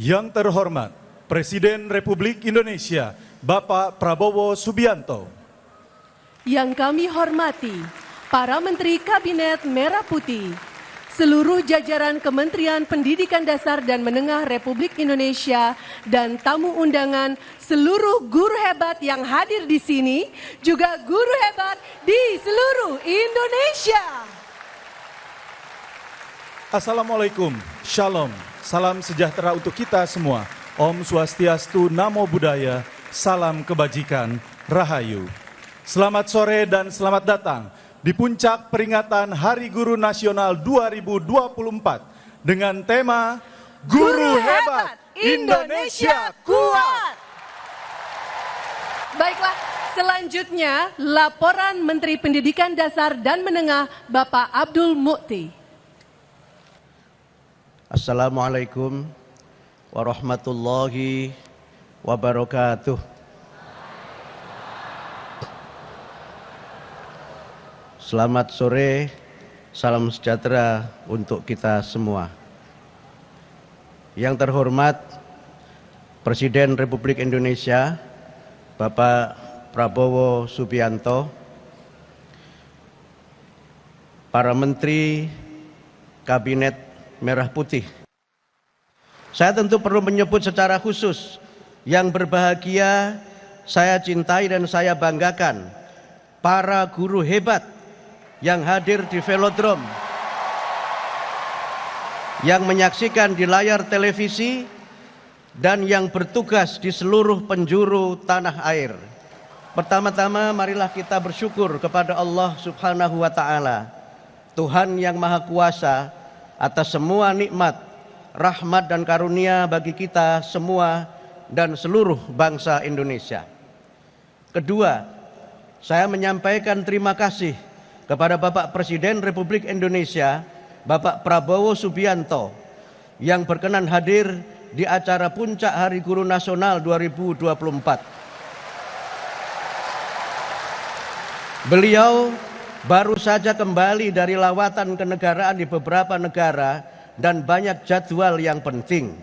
Yang terhormat Presiden Republik Indonesia Bapak Prabowo Subianto. Yang kami hormati para Menteri Kabinet Merah Putih, seluruh jajaran Kementerian Pendidikan Dasar dan Menengah Republik Indonesia, dan tamu undangan seluruh guru hebat yang hadir di sini, juga guru hebat di seluruh Indonesia. Assalamualaikum, Shalom, salam sejahtera untuk kita semua. Om Swastiastu, Namo Buddhaya, salam kebajikan, Rahayu. Selamat sore dan selamat datang di puncak peringatan Hari Guru Nasional 2024 dengan tema Guru Hebat Indonesia Kuat. Baiklah, selanjutnya laporan Menteri Pendidikan Dasar dan Menengah Bapak Abdul Mukti. Assalamualaikum warahmatullahi wabarakatuh. Selamat sore, salam sejahtera untuk kita semua. Yang terhormat Presiden Republik Indonesia Bapak Prabowo Subianto, para Menteri Kabinet Merah Putih. Saya tentu perlu menyebut secara khusus yang berbahagia, saya cintai dan saya banggakan para guru hebat yang hadir di velodrome, yang menyaksikan di layar televisi, dan yang bertugas di seluruh penjuru tanah air. Pertama-tama marilah kita bersyukur kepada Allah Subhanahu wa Ta'ala, Tuhan yang Maha Kuasa, atas semua nikmat, rahmat dan karunia bagi kita semua dan seluruh bangsa Indonesia. Kedua, saya menyampaikan terima kasih kepada Bapak Presiden Republik Indonesia, Bapak Prabowo Subianto, yang berkenan hadir di acara Puncak Hari Guru Nasional 2024. Beliau baru saja kembali dari lawatan kenegaraan di beberapa negara dan banyak jadwal yang penting.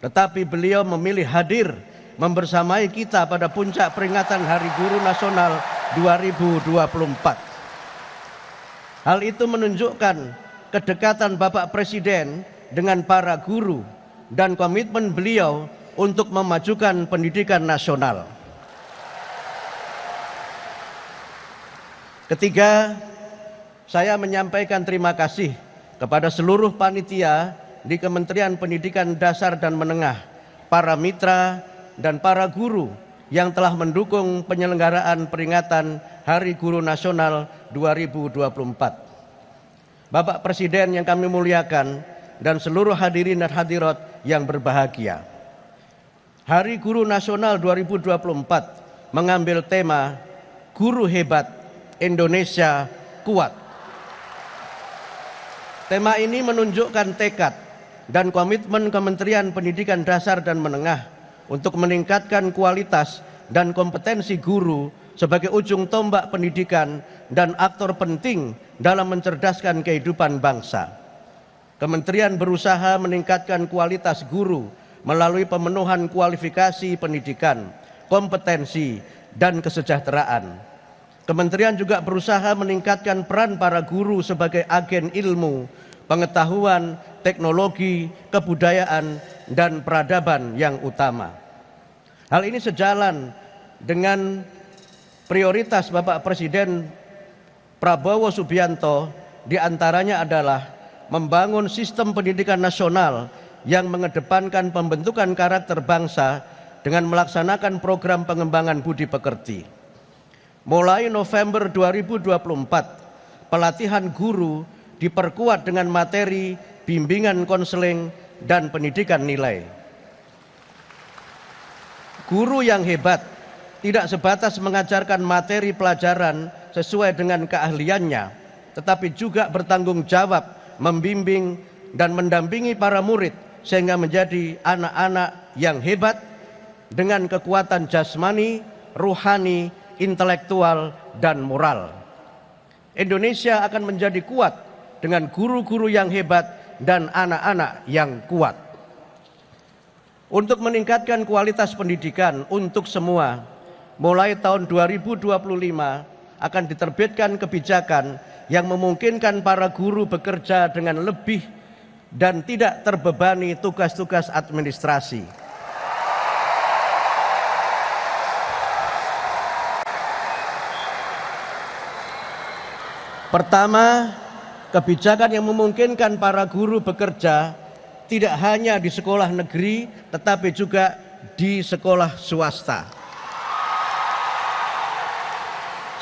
Tetapi beliau memilih hadir membersamai kita pada puncak peringatan Hari Guru Nasional 2024. Hal itu menunjukkan kedekatan Bapak Presiden dengan para guru dan komitmen beliau untuk memajukan pendidikan nasional. Ketiga, saya menyampaikan terima kasih kepada seluruh panitia di Kementerian Pendidikan Dasar dan Menengah, para mitra dan para guru yang telah mendukung penyelenggaraan peringatan Hari Guru Nasional 2024. Bapak Presiden yang kami muliakan dan seluruh hadirin dan hadirat yang berbahagia. Hari Guru Nasional 2024 mengambil tema Guru Hebat Indonesia Kuat. Tema ini menunjukkan tekad dan komitmen Kementerian Pendidikan Dasar dan Menengah untuk meningkatkan kualitas dan kompetensi guru sebagai ujung tombak pendidikan dan aktor penting dalam mencerdaskan kehidupan bangsa. Kementerian berusaha meningkatkan kualitas guru melalui pemenuhan kualifikasi pendidikan, kompetensi, dan kesejahteraan. Kementerian juga berusaha meningkatkan peran para guru sebagai agen ilmu, pengetahuan, teknologi, kebudayaan, dan peradaban yang utama. Hal ini sejalan dengan prioritas Bapak Presiden Prabowo Subianto, diantaranya adalah membangun sistem pendidikan nasional yang mengedepankan pembentukan karakter bangsa dengan melaksanakan program pengembangan budi pekerti. Mulai November 2024, pelatihan guru diperkuat dengan materi bimbingan konseling dan pendidikan nilai. Guru yang hebat tidak sebatas mengajarkan materi pelajaran sesuai dengan keahliannya, tetapi juga bertanggung jawab membimbing dan mendampingi para murid sehingga menjadi anak-anak yang hebat dengan kekuatan jasmani, ruhani, intelektual, dan moral. Indonesia akan menjadi kuat dengan guru-guru yang hebat dan anak-anak yang kuat. Untuk meningkatkan kualitas pendidikan untuk semua, mulai tahun 2025 akan diterbitkan kebijakan yang memungkinkan para guru bekerja dengan lebih dan tidak terbebani tugas-tugas administrasi. Pertama, kebijakan yang memungkinkan para guru bekerja tidak hanya di sekolah negeri, tetapi juga di sekolah swasta.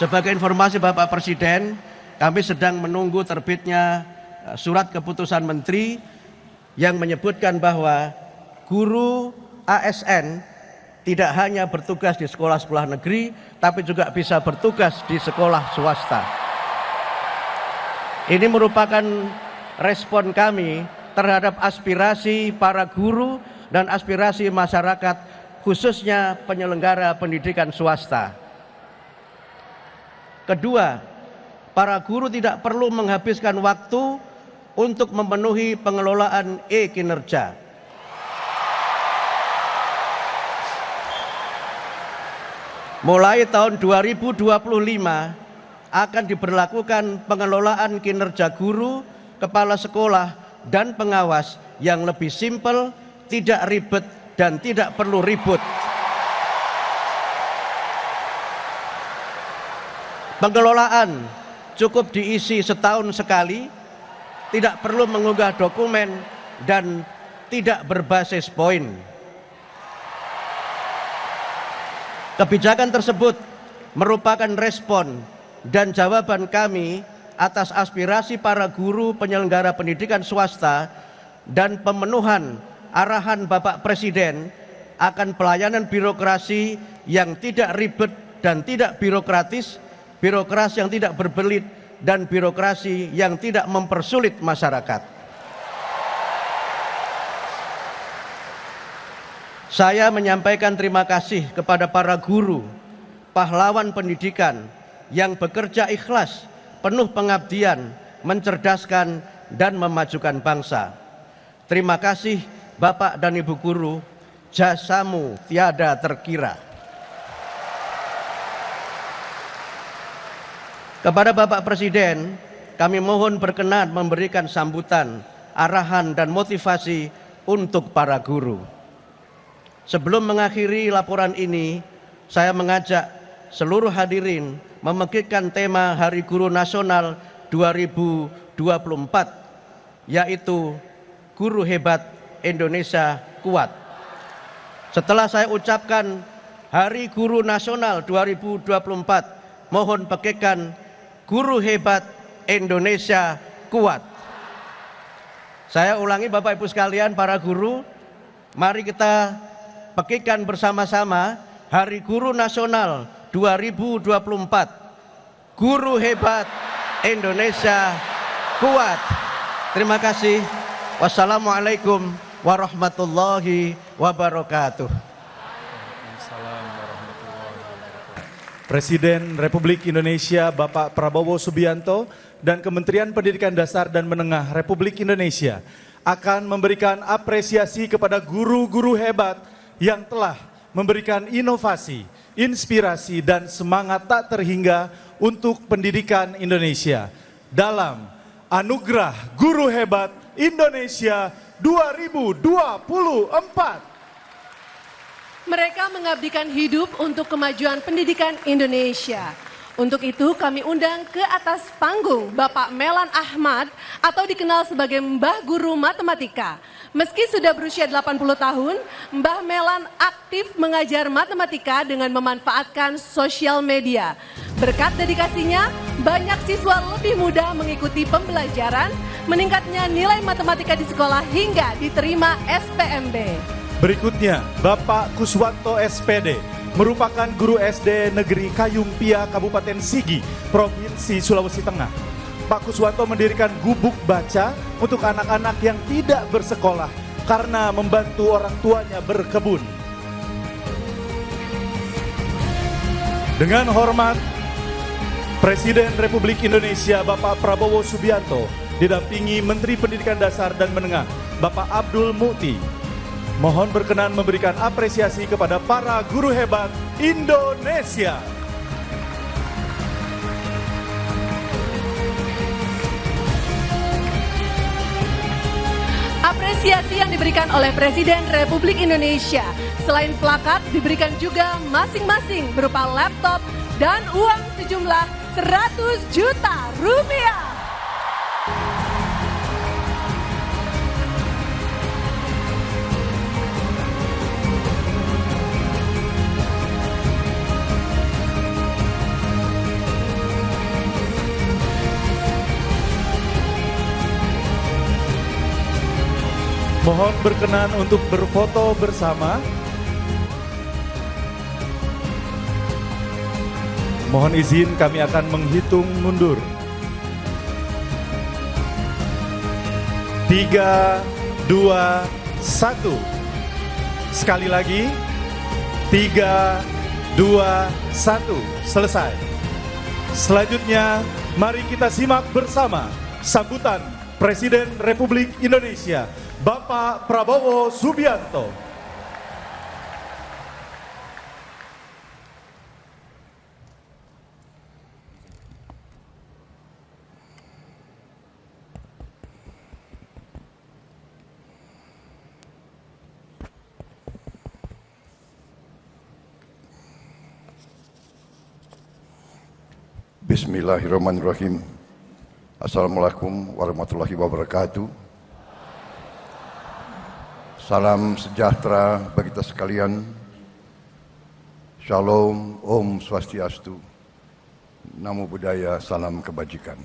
Sebagai informasi Bapak Presiden, kami sedang menunggu terbitnya surat keputusan Menteri yang menyebutkan bahwa guru ASN tidak hanya bertugas di sekolah-sekolah negeri, tapi juga bisa bertugas di sekolah swasta. Ini merupakan respon kami terhadap aspirasi para guru dan aspirasi masyarakat, khususnya penyelenggara pendidikan swasta. Kedua, para guru tidak perlu menghabiskan waktu untuk memenuhi pengelolaan e-kinerja. Mulai tahun 2025 akan diberlakukan pengelolaan kinerja guru, kepala sekolah, dan pengawas yang lebih simpel, tidak ribet, dan tidak perlu ribut. Pengelolaan cukup diisi setahun sekali, tidak perlu mengunggah dokumen, dan tidak berbasis poin. Kebijakan tersebut merupakan respon dan jawaban kami atas aspirasi para guru penyelenggara pendidikan swasta dan pemenuhan arahan Bapak Presiden akan pelayanan birokrasi yang tidak ribet dan tidak birokratis, birokrasi yang tidak berbelit, dan birokrasi yang tidak mempersulit masyarakat. Saya menyampaikan terima kasih kepada para guru, pahlawan pendidikan yang bekerja ikhlas, penuh pengabdian, mencerdaskan, dan memajukan bangsa. Terima kasih Bapak dan Ibu guru, jasamu tiada terkira. Kepada Bapak Presiden, kami mohon berkenan memberikan sambutan, arahan, dan motivasi untuk para guru. Sebelum mengakhiri laporan ini, saya mengajak seluruh hadirin memikirkan tema Hari Guru Nasional 2024, yaitu Guru Hebat Indonesia Kuat. Setelah saya ucapkan Hari Guru Nasional 2024, mohon pikirkan Guru Hebat Indonesia Kuat. Saya ulangi Bapak Ibu sekalian, para guru, mari kita pikirkan bersama-sama Hari Guru Nasional 2024, Guru Hebat Indonesia Kuat. Terima kasih. Wassalamualaikum warahmatullahi wabarakatuh. Presiden Republik Indonesia Bapak Prabowo Subianto dan Kementerian Pendidikan Dasar dan Menengah Republik Indonesia akan memberikan apresiasi kepada guru-guru hebat yang telah memberikan inovasi, inspirasi, dan semangat tak terhingga untuk pendidikan Indonesia dalam Anugerah Guru Hebat Indonesia 2024. Mereka mengabdikan hidup untuk kemajuan pendidikan Indonesia. Untuk itu kami undang ke atas panggung Bapak Melan Ahmad atau dikenal sebagai Mbah Guru Matematika. Meski sudah berusia 80 tahun, Mbah Melan aktif mengajar matematika dengan memanfaatkan sosial media. Berkat dedikasinya, banyak siswa lebih mudah mengikuti pembelajaran, meningkatnya nilai matematika di sekolah hingga diterima SPMB. Berikutnya, Bapak Kuswanto SPD, merupakan guru SD Negeri Kayumpia, Kabupaten Sigi, Provinsi Sulawesi Tengah. Pak Kuswanto mendirikan gubuk baca untuk anak-anak yang tidak bersekolah karena membantu orang tuanya berkebun. Dengan hormat, Presiden Republik Indonesia Bapak Prabowo Subianto didampingi Menteri Pendidikan Dasar dan Menengah Bapak Abdul Mukti. Mohon berkenan memberikan apresiasi kepada para guru hebat Indonesia. Apresiasi yang diberikan oleh Presiden Republik Indonesia selain plakat diberikan juga masing-masing berupa laptop dan uang sejumlah 100 juta rupiah. Mohon berkenan untuk berfoto bersama. Mohon izin kami akan menghitung mundur. 3, 2, 1. Sekali lagi. 3, 2, 1. Selesai. Selanjutnya, mari kita simak bersama sambutan Presiden Republik Indonesia, Bapak Prabowo Subianto. Bismillahirrahmanirrahim. Assalamualaikum warahmatullahi wabarakatuh. Salam sejahtera bagi kita sekalian. Shalom, Om Swastiastu, Namo Buddhaya, salam kebajikan.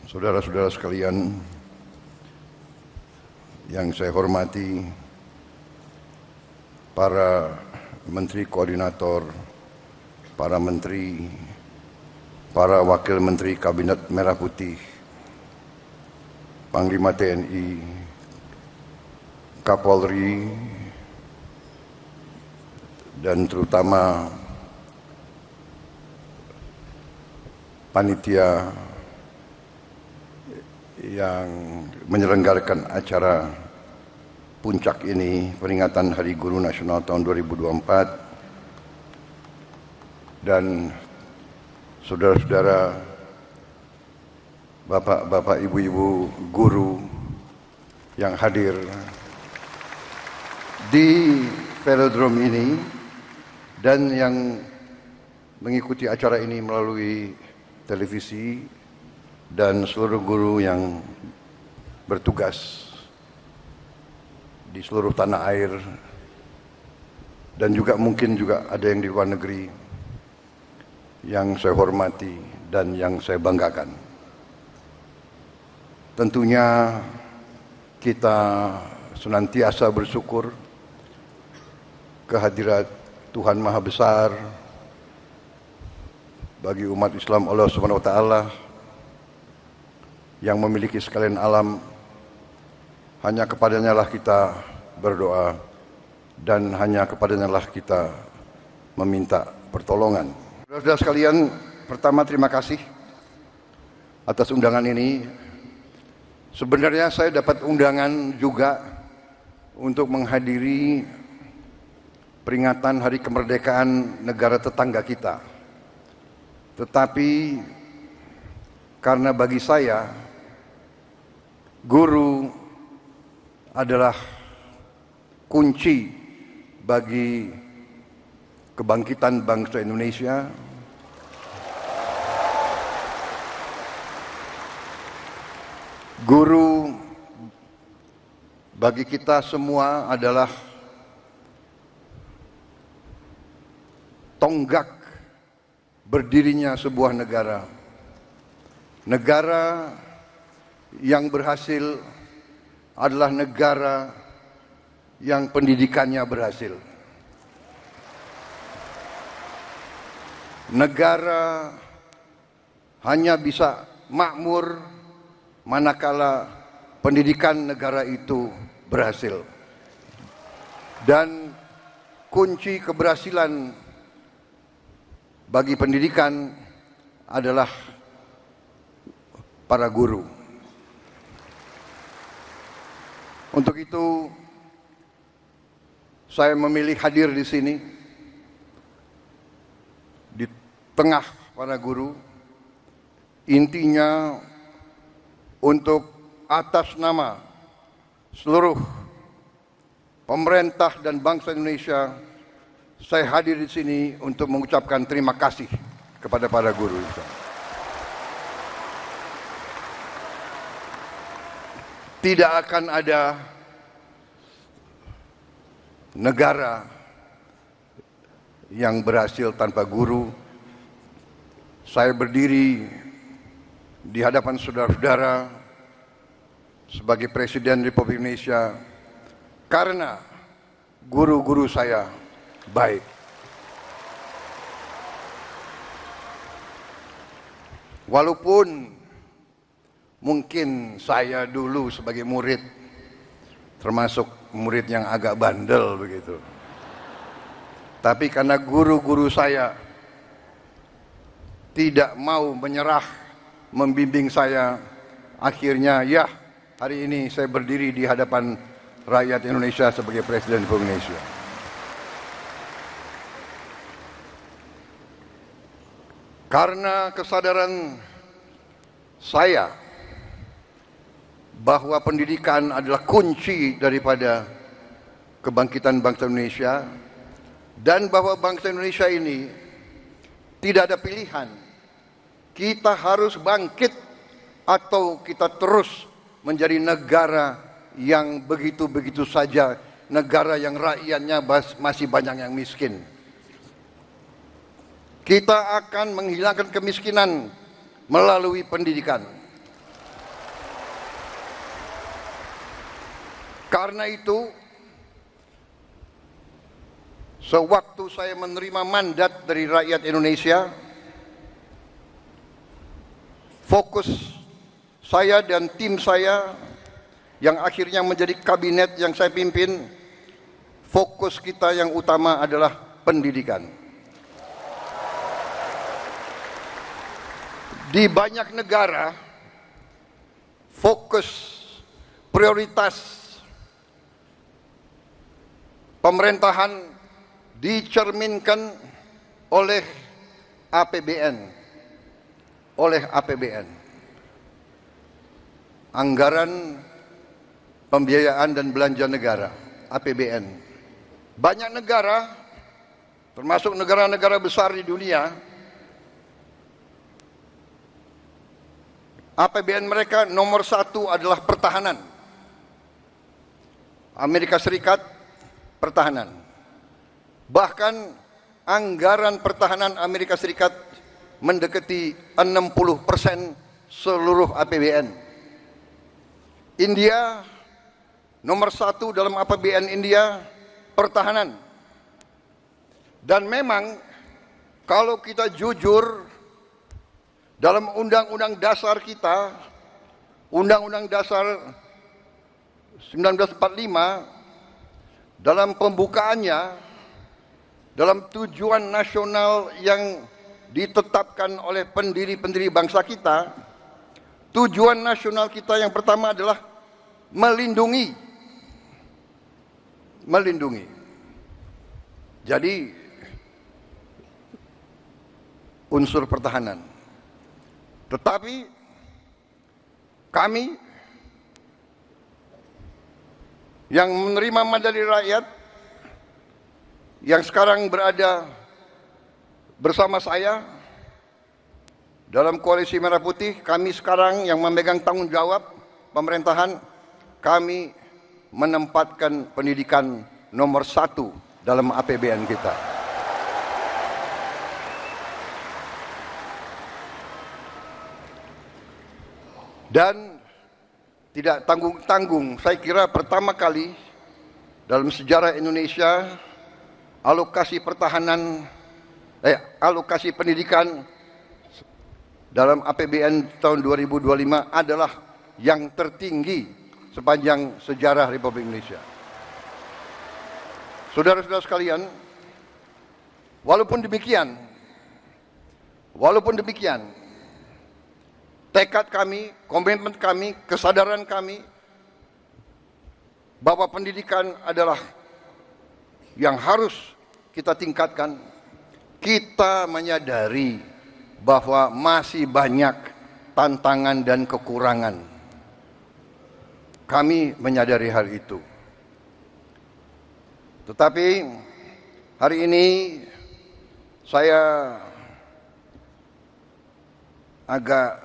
Saudara-saudara sekalian yang saya hormati, para menteri koordinator, para menteri, para wakil menteri Kabinet Merah Putih, Panglima TNI, Kapolri, dan terutama panitia yang menyelenggarakan acara puncak ini, peringatan Hari Guru Nasional tahun 2024, dan saudara-saudara, bapak-bapak, ibu-ibu guru yang hadir di velodrome ini dan yang mengikuti acara ini melalui televisi, dan seluruh guru yang bertugas di seluruh tanah air, dan juga mungkin juga ada yang di luar negeri yang saya hormati dan yang saya banggakan. Tentunya kita senantiasa bersyukur kehadirat Tuhan Maha Besar bagi umat Islam, Allah Subhanahu wa Ta'ala, yang memiliki sekalian alam. Hanya kepadanya lah kita berdoa dan hanya kepadanya lah kita meminta pertolongan. Saudara-saudara sekalian, pertama terima kasih atas undangan ini. Sebenarnya saya dapat undangan juga untuk menghadiri peringatan Hari Kemerdekaan negara tetangga kita. Tetapi karena bagi saya guru adalah kunci bagi kebangkitan bangsa Indonesia, guru bagi kita semua adalah tonggak berdirinya sebuah negara. Negara yang berhasil adalah negara yang pendidikannya berhasil. Negara hanya bisa makmur manakala pendidikan negara itu berhasil. Dan kunci keberhasilan bagi pendidikan adalah para guru. Untuk itu, saya memilih hadir di sini, di tengah para guru, intinya untuk atas nama seluruh pemerintah dan bangsa Indonesia, saya hadir di sini untuk mengucapkan terima kasih kepada para guru. Tidak akan ada negara yang berhasil tanpa guru. Saya berdiri di hadapan saudara-saudara sebagai Presiden Republik Indonesia karena guru-guru saya baik. Walaupun mungkin saya dulu sebagai murid termasuk murid yang agak bandel begitu, tapi karena guru-guru saya tidak mau menyerah membimbing saya, akhirnya ya hari ini saya berdiri di hadapan rakyat Indonesia sebagai Presiden Republik Indonesia. Karena kesadaran saya bahwa pendidikan adalah kunci daripada kebangkitan bangsa Indonesia, dan bahwa bangsa Indonesia ini tidak ada pilihan, kita harus bangkit atau kita terus menjadi negara yang begitu-begitu saja, negara yang rakyatnya masih banyak yang miskin. Kita akan menghilangkan kemiskinan melalui pendidikan. Karena itu, sewaktu saya menerima mandat dari rakyat Indonesia, fokus saya dan tim saya yang akhirnya menjadi kabinet yang saya pimpin, fokus kita yang utama adalah pendidikan. Di banyak negara, fokus prioritas pemerintahan dicerminkan oleh APBN, anggaran pembiayaan dan belanja negara, APBN. Banyak negara, termasuk negara-negara besar di dunia, APBN mereka nomor satu adalah pertahanan. Amerika Serikat, pertahanan. Bahkan anggaran pertahanan Amerika Serikat mendekati 60% seluruh APBN. India nomor satu dalam APBN India pertahanan. Dan memang kalau kita jujur, dalam undang-undang dasar kita, Undang-Undang Dasar 1945, dalam pembukaannya, dalam tujuan nasional yang ditetapkan oleh pendiri-pendiri bangsa kita, tujuan nasional kita yang pertama adalah melindungi. Jadi unsur pertahanan. Tetapi kami yang menerima mandat dari rakyat, yang sekarang berada bersama saya dalam koalisi Merah Putih, kami sekarang yang memegang tanggung jawab pemerintahan, kami menempatkan pendidikan nomor satu dalam APBN kita. Dan tidak tanggung-tanggung, saya kira pertama kali dalam sejarah Indonesia alokasi pendidikan dalam APBN tahun 2025 adalah yang tertinggi sepanjang sejarah Republik Indonesia. Saudara-saudara sekalian, walaupun demikian, tekad kami, komitmen kami, kesadaran kami bahwa pendidikan adalah yang harus kita tingkatkan, kita menyadari bahwa masih banyak tantangan dan kekurangan. Kami menyadari hal itu. Tetapi hari ini saya agak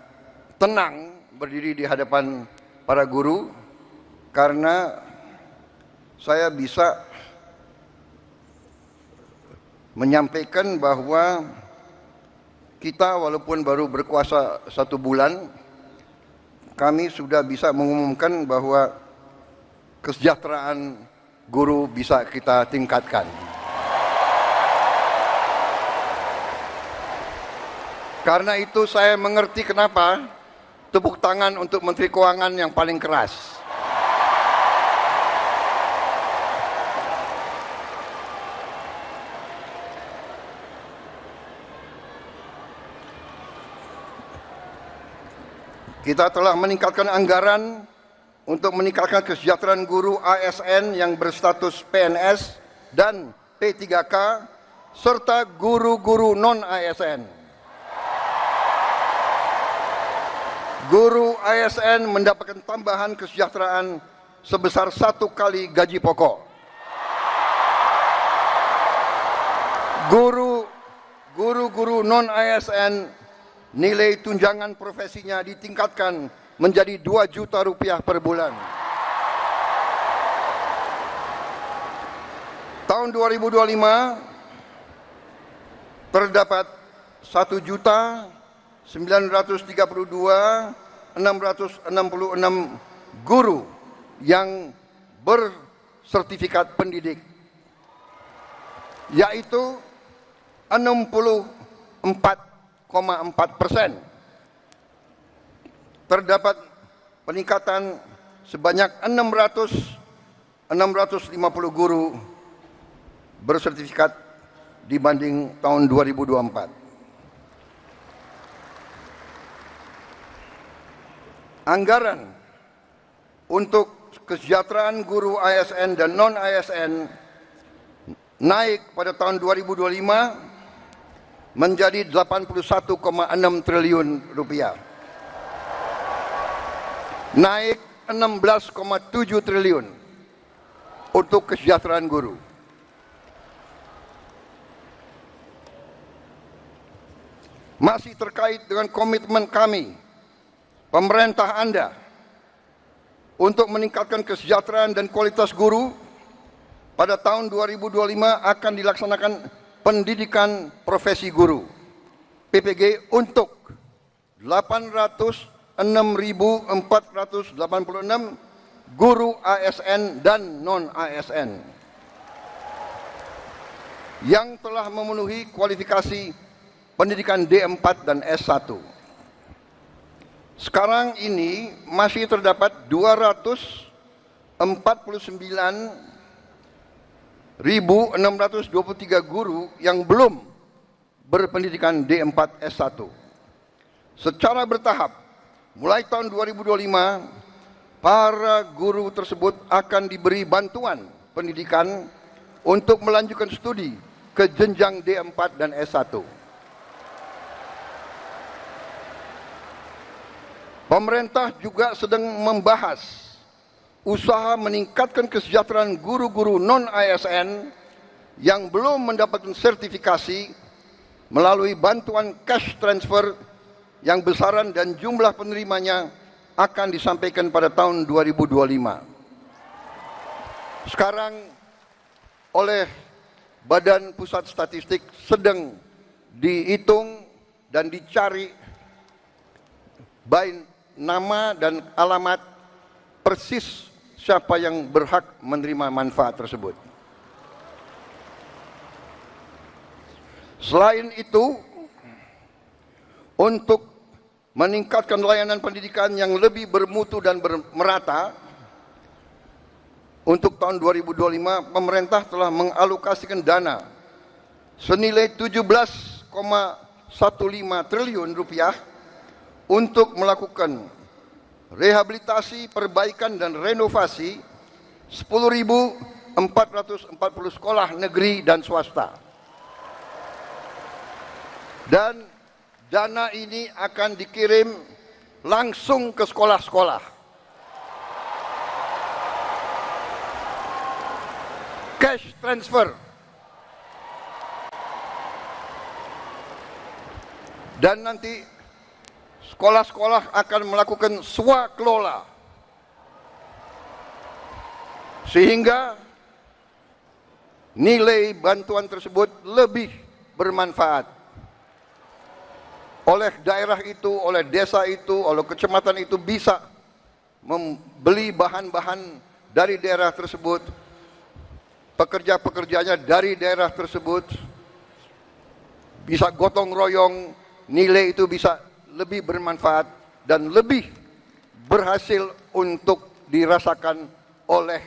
tenang berdiri di hadapan para guru karena saya bisa menyampaikan bahwa kita walaupun baru berkuasa 1 bulan, kami sudah bisa mengumumkan bahwa kesejahteraan guru bisa kita tingkatkan. Karena itu saya mengerti kenapa tepuk tangan untuk Menteri Keuangan yang paling keras. Kita telah meningkatkan anggaran untuk meningkatkan kesejahteraan guru ASN yang berstatus PNS dan P3K serta guru-guru non-ASN. Guru ASN mendapatkan tambahan kesejahteraan sebesar 1 kali gaji pokok. Guru-guru non-ASN nilai tunjangan profesinya ditingkatkan menjadi 2 juta rupiah per bulan. Tahun 2025 terdapat 1.932.666 guru yang bersertifikat pendidik, yaitu 64,4%. Terdapat peningkatan sebanyak 650 guru bersertifikat dibanding tahun 2024. Anggaran untuk kesejahteraan guru ASN dan non-ASN naik pada tahun 2025 menjadi 81,6 triliun rupiah. Naik 16,7 triliun untuk kesejahteraan guru. Masih terkait dengan komitmen kami, pemerintah Anda, untuk meningkatkan kesejahteraan dan kualitas guru, pada tahun 2025 akan dilaksanakan pendidikan profesi guru PPG untuk 806.486 guru ASN dan non-ASN yang telah memenuhi kualifikasi pendidikan D4 dan S1. Sekarang ini masih terdapat 249.623 guru yang belum berpendidikan D4 S1. Secara bertahap, mulai tahun 2025, para guru tersebut akan diberi bantuan pendidikan untuk melanjutkan studi ke jenjang D4 dan S1. Pemerintah juga sedang membahas usaha meningkatkan kesejahteraan guru-guru non-ASN yang belum mendapatkan sertifikasi melalui bantuan cash transfer yang besaran dan jumlah penerimanya akan disampaikan pada tahun 2025. Sekarang oleh Badan Pusat Statistik sedang dihitung dan dicari baik nama dan alamat persis siapa yang berhak menerima manfaat tersebut. Selain itu, untuk meningkatkan layanan pendidikan yang lebih bermutu dan merata, untuk tahun 2025 pemerintah telah mengalokasikan dana senilai 17,15 triliun rupiah untuk melakukan rehabilitasi, perbaikan dan renovasi 10.440 sekolah negeri dan swasta. Dan dana ini akan dikirim langsung ke sekolah-sekolah. Cash transfer. Dan nanti sekolah-sekolah akan melakukan swakelola. Sehingga nilai bantuan tersebut lebih bermanfaat. Oleh daerah itu, oleh desa itu, oleh kecamatan itu bisa membeli bahan-bahan dari daerah tersebut, pekerja-pekerjanya dari daerah tersebut, bisa gotong royong, nilai itu bisa lebih bermanfaat dan lebih berhasil untuk dirasakan oleh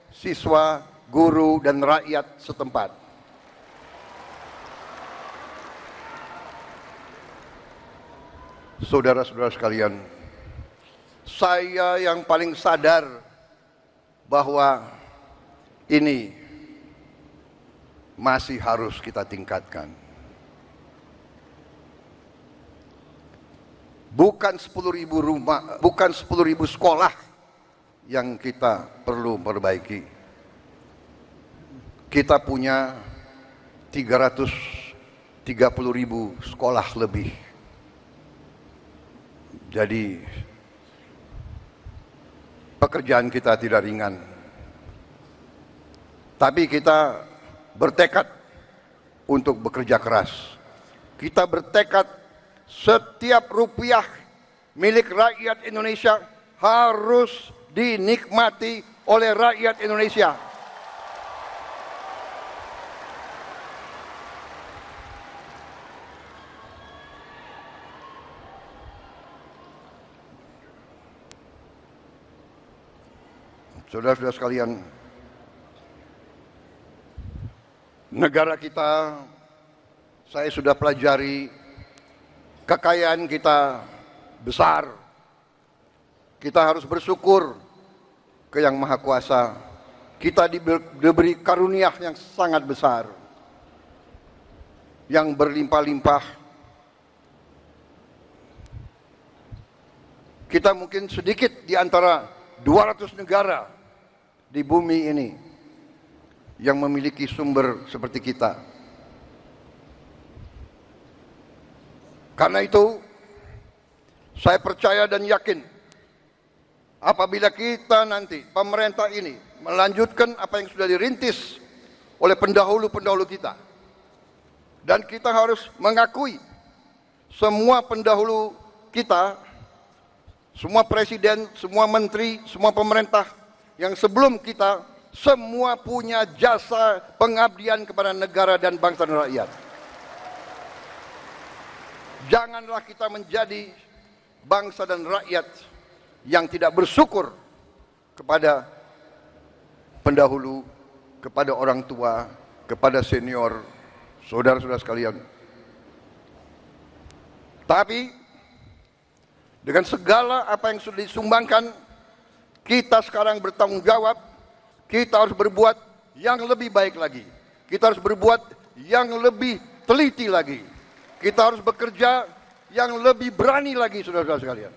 siswa, guru, dan rakyat setempat. Saudara-saudara sekalian, saya yang paling sadar bahwa ini masih harus kita tingkatkan. Bukan 10.000 rumah, bukan 10.000 sekolah yang kita perlu perbaiki. Kita punya 330.000 sekolah lebih. Jadi pekerjaan kita tidak ringan. Tapi kita bertekad untuk bekerja keras. Kita bertekad setiap rupiah milik rakyat Indonesia harus dinikmati oleh rakyat Indonesia. Saudara-saudara sekalian, negara kita, saya sudah pelajari, kekayaan kita besar. Kita harus bersyukur ke Yang Maha Kuasa. Kita diberi karunia yang sangat besar, yang berlimpah-limpah. Kita mungkin sedikit di antara 200 negara di bumi ini yang memiliki sumber seperti kita. Karena itu, saya percaya dan yakin apabila kita nanti, pemerintah ini melanjutkan apa yang sudah dirintis oleh pendahulu-pendahulu kita, dan kita harus mengakui semua pendahulu kita, semua presiden, semua menteri, semua pemerintah yang sebelum kita, semua punya jasa pengabdian kepada negara dan bangsa dan rakyat. Janganlah kita menjadi bangsa dan rakyat yang tidak bersyukur kepada pendahulu, kepada orang tua, kepada senior, saudara-saudara sekalian. Tapi dengan segala apa yang sudah disumbangkan, kita sekarang bertanggung jawab. Kita harus berbuat yang lebih baik lagi. Kita harus berbuat yang lebih teliti lagi. Kita harus bekerja yang lebih berani lagi, saudara-saudara sekalian.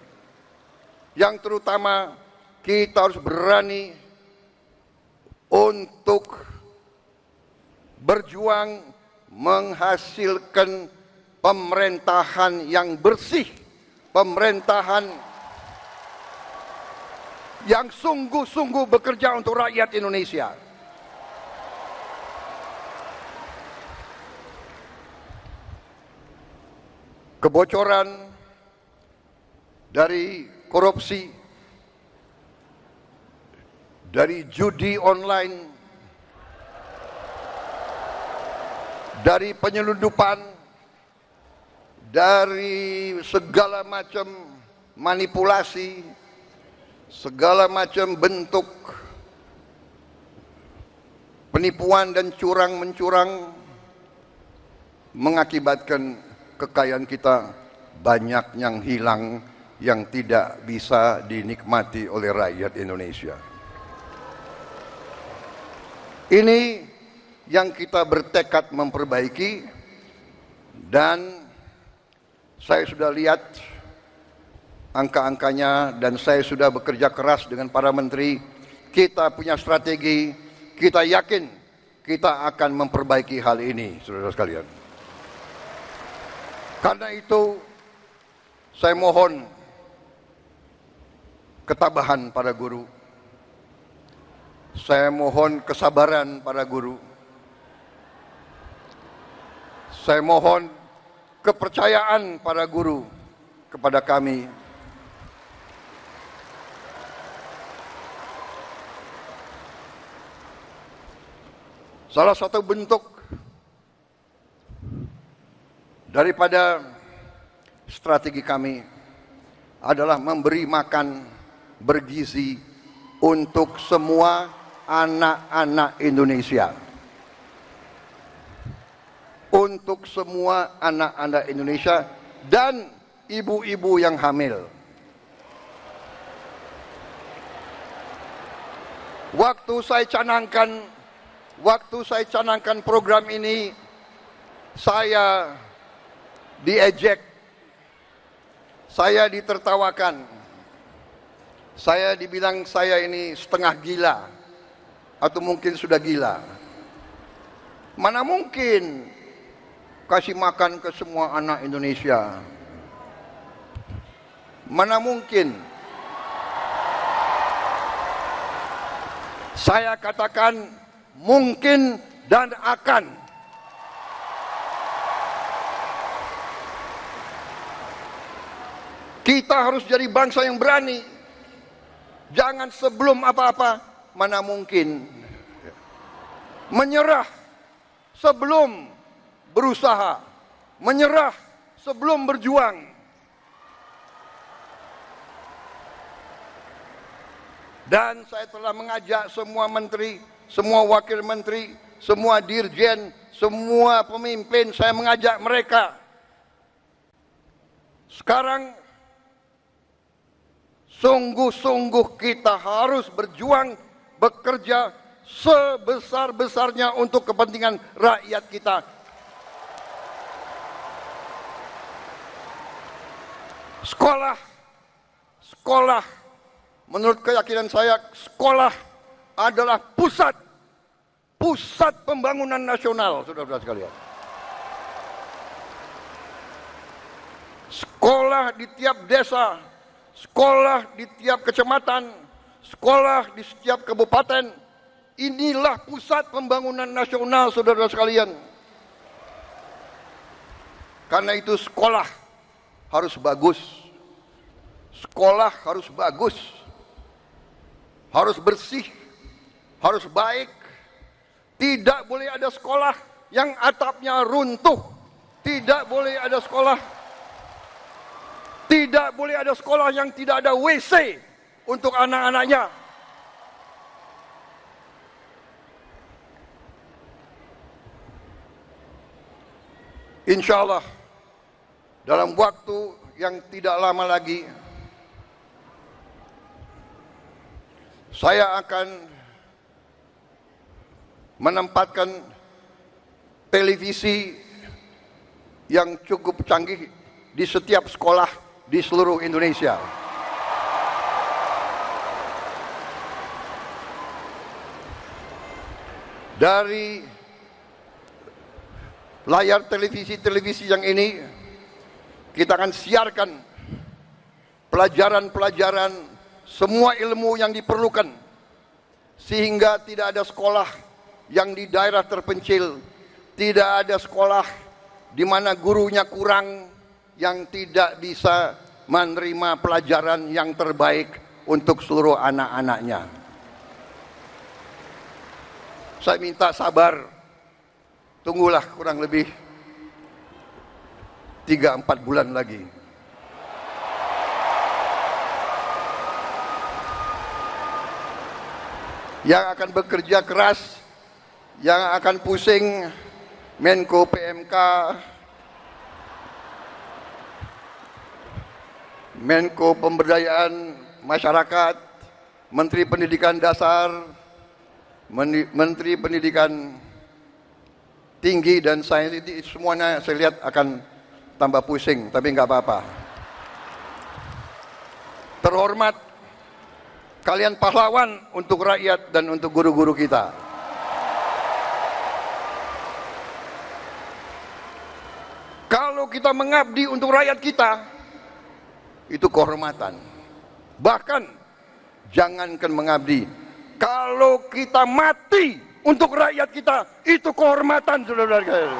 Yang terutama, kita harus berani untuk berjuang menghasilkan pemerintahan yang bersih, pemerintahan yang sungguh-sungguh bekerja untuk rakyat Indonesia. Kebocoran dari korupsi, dari judi online, dari penyelundupan, dari segala macam manipulasi, segala macam bentuk penipuan dan curang-mencurang mengakibatkan kekayaan kita banyak yang hilang, yang tidak bisa dinikmati oleh rakyat Indonesia. Ini yang kita bertekad memperbaiki, dan saya sudah lihat angka-angkanya dan saya sudah bekerja keras dengan para menteri. Kita punya strategi, kita yakin kita akan memperbaiki hal ini, saudara sekalian. Karena itu saya mohon ketabahan para guru. Saya mohon kesabaran para guru. Saya mohon kepercayaan para guru kepada kami. Salah satu bentuk daripada strategi kami adalah memberi makan bergizi untuk semua anak-anak Indonesia. Untuk semua anak-anak Indonesia dan ibu-ibu yang hamil. Waktu saya canangkan program ini, saya diejek, saya ditertawakan, saya dibilang saya ini setengah gila, atau mungkin sudah gila. Mana mungkin kasih makan ke semua anak Indonesia? Mana mungkin? Saya katakan mungkin dan akan. Kita harus jadi bangsa yang berani. Jangan sebelum apa-apa, mana mungkin menyerah sebelum berusaha, menyerah sebelum berjuang. Dan saya telah mengajak semua menteri, semua wakil menteri, semua dirjen, semua pemimpin, saya mengajak mereka. Sekarang sungguh-sungguh kita harus berjuang, bekerja sebesar-besarnya untuk kepentingan rakyat kita. Sekolah, menurut keyakinan saya, sekolah adalah pusat pembangunan nasional, saudara-saudara sekalian. Sekolah di tiap desa, sekolah di tiap kecamatan, sekolah di setiap kabupaten, inilah pusat pembangunan nasional, saudara sekalian. Karena itu sekolah harus bagus, sekolah harus bagus, harus bersih, harus baik. Tidak boleh ada sekolah yang atapnya runtuh, tidak boleh ada sekolah, tidak boleh ada sekolah yang tidak ada WC untuk anak-anaknya. Insya Allah dalam waktu yang tidak lama lagi saya akan menempatkan televisi yang cukup canggih di setiap sekolah di seluruh Indonesia. Dari layar televisi yang ini kita akan siarkan pelajaran-pelajaran, semua ilmu yang diperlukan, sehingga tidak ada sekolah yang di daerah terpencil, tidak ada sekolah di mana gurunya kurang, yang tidak bisa menerima pelajaran yang terbaik untuk seluruh anak-anaknya. Saya minta sabar, tunggulah kurang lebih 3-4 bulan lagi. Yang akan bekerja keras, yang akan pusing Menko PMK, Menko Pemberdayaan Masyarakat, Menteri Pendidikan Dasar, Menteri Pendidikan Tinggi dan Sains, itu semuanya saya lihat akan tambah pusing, tapi nggak apa-apa. Terhormat, kalian pahlawan untuk rakyat dan untuk guru-guru kita. Kalau kita mengabdi untuk rakyat kita, itu kehormatan. Bahkan, jangankan mengabdi, kalau kita mati untuk rakyat kita, itu kehormatan, saudara-saudara.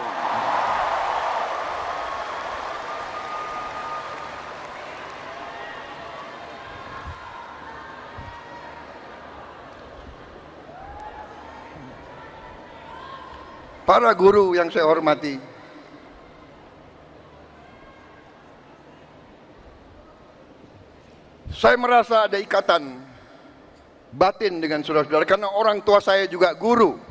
Para guru yang saya hormati, saya merasa ada ikatan batin dengan saudara-saudara karena orang tua saya juga guru.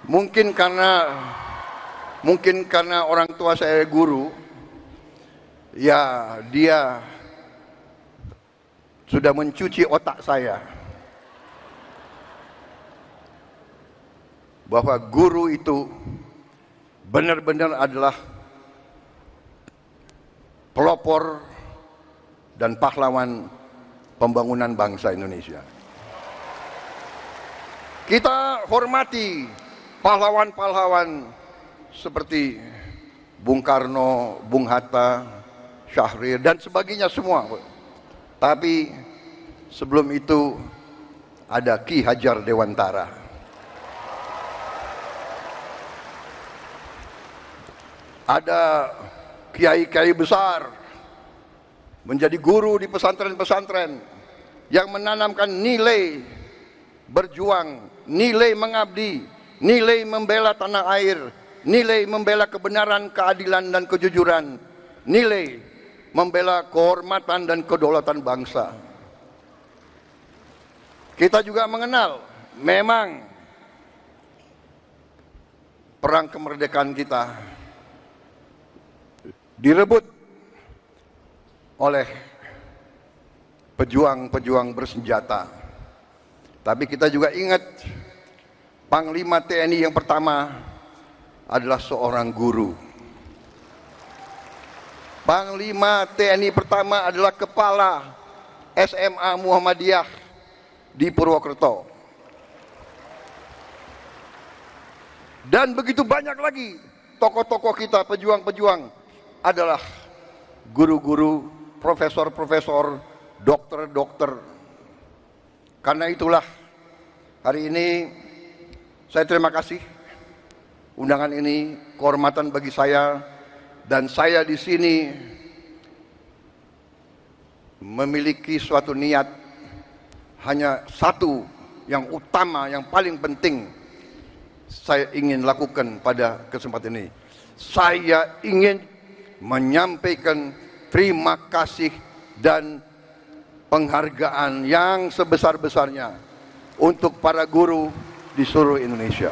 Mungkin karena orang tua saya guru, ya dia sudah mencuci otak saya bahwa guru itu benar-benar adalah pelopor dan pahlawan pembangunan bangsa Indonesia. Kita hormati pahlawan-pahlawan seperti Bung Karno, Bung Hatta, Syahrir dan sebagainya semua. Tapi sebelum itu ada Ki Hajar Dewantara. Ada kiai-kiai besar menjadi guru di pesantren-pesantren yang menanamkan nilai berjuang, nilai mengabdi, nilai membela tanah air, nilai membela kebenaran, keadilan dan kejujuran, nilai membela kehormatan dan kedaulatan bangsa. Kita juga mengenal memang perang kemerdekaan kita direbut oleh pejuang-pejuang bersenjata. Tapi kita juga ingat Panglima TNI yang pertama adalah seorang guru. Panglima TNI pertama adalah kepala SMA Muhammadiyah di Purwokerto. Dan begitu banyak lagi tokoh-tokoh kita, pejuang-pejuang adalah guru-guru, profesor-profesor, dokter-dokter. Karena itulah hari ini saya terima kasih undangan ini, kehormatan bagi saya, dan saya di sini memiliki suatu niat hanya satu yang utama, yang paling penting saya ingin lakukan pada kesempatan ini. Saya ingin menyampaikan terima kasih dan penghargaan yang sebesar-besarnya untuk para guru di seluruh Indonesia.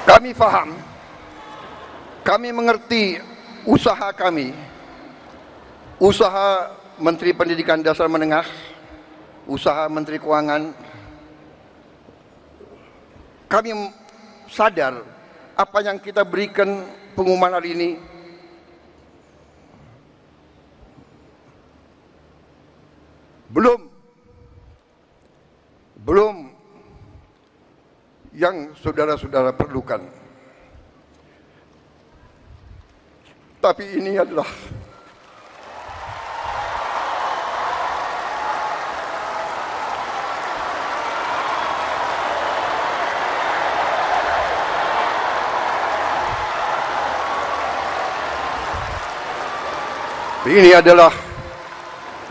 Kami paham, kami mengerti usaha kami, usaha Menteri Pendidikan Dasar Menengah, usaha Menteri Keuangan. Kami sadar apa yang kita berikan pengumuman hari ini belum yang saudara-saudara perlukan. Tapi ini adalah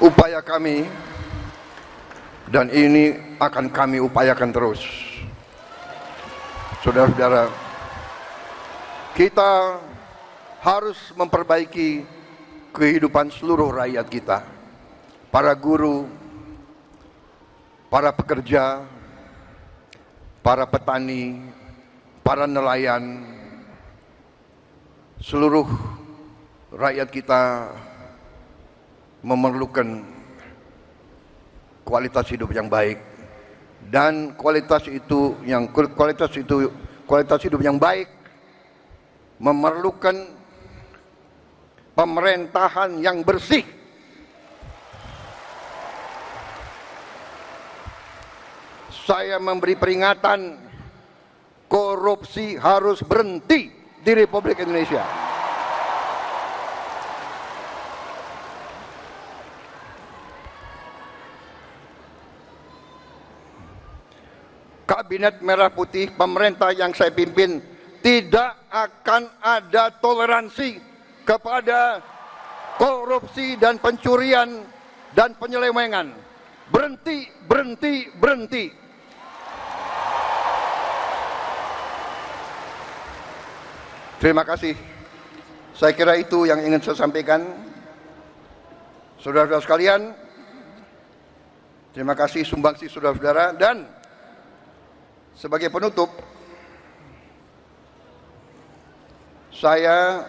upaya kami Dan ini akan kami upayakan terus. Saudara-saudara, kita harus memperbaiki kehidupan seluruh rakyat kita. Para guru, para pekerja, para petani, para nelayan, seluruh rakyat kita memerlukan kualitas hidup yang baik, dan kualitas hidup yang baik memerlukan pemerintahan yang bersih. Saya memberi peringatan, korupsi harus berhenti di Republik Indonesia. Kabinet Merah Putih, pemerintah yang saya pimpin, tidak akan ada toleransi kepada korupsi dan pencurian dan penyelewengan. Berhenti, berhenti, berhenti. Terima kasih. Saya kira itu yang ingin saya sampaikan. Saudara-saudara sekalian, terima kasih sumbangsi saudara-saudara, dan sebagai penutup, saya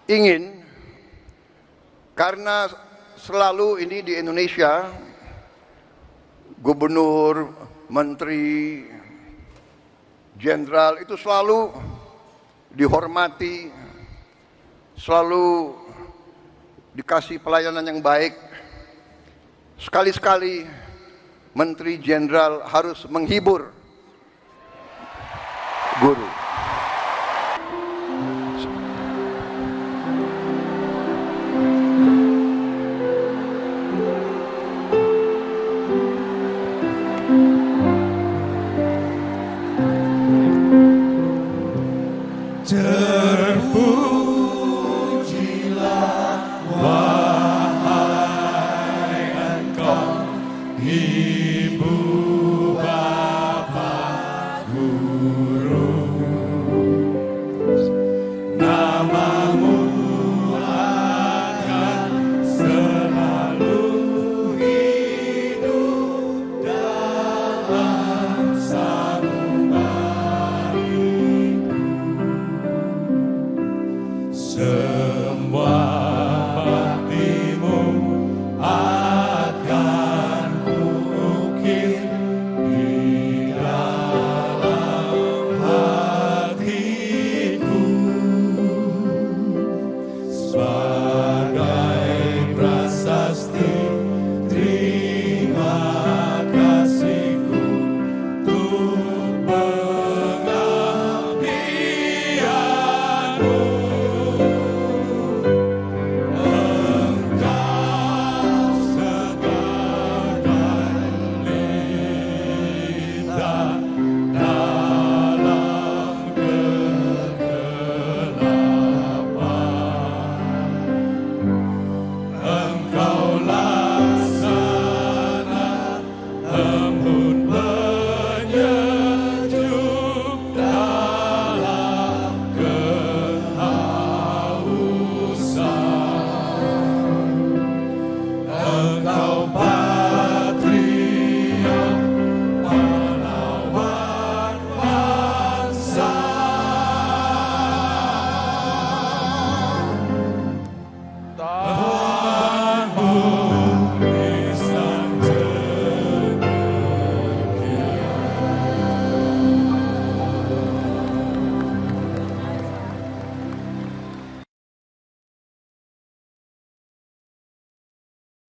ingin, karena selalu ini di Indonesia, gubernur, menteri, jenderal itu selalu dihormati, selalu dikasih pelayanan yang baik. Sekali-sekali menteri jenderal harus menghibur guru. Terpujilah wahai Engkau,